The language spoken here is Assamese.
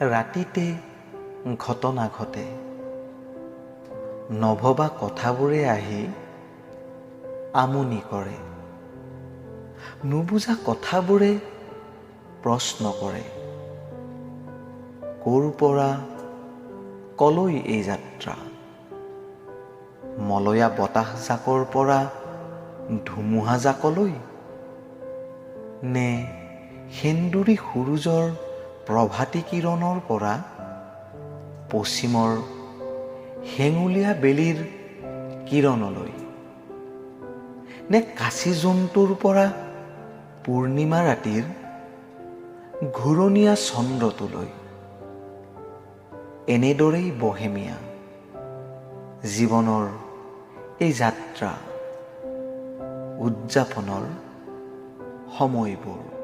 ৰাতিতে ঘটনা ঘটে। নভবা কথাবোৰে আহি আমনি কৰে। নুবুজা কথাবোৰে প্ৰশ্ন কৰে। ক'ৰ পৰা কলৈ এই যাত্ৰা? মলয়া বতাহজাকৰ পৰা ধুমুহাজাকলৈ, নে সেন্দুৰী সূৰুজৰ প্ৰভাতী কিৰণৰ পৰা পশ্চিমৰ হেঙুলীয়া বেলিৰ কিৰণলৈ, নে কাছী জন্তুৰ পৰা পূৰ্ণিমা ৰাতিৰ ঘূৰণীয়া চন্দ্ৰটোলৈ। এনেদৰেই বহেমীয়া জীৱনৰ এই যাত্ৰা উদযাপনৰ সময়বোৰ।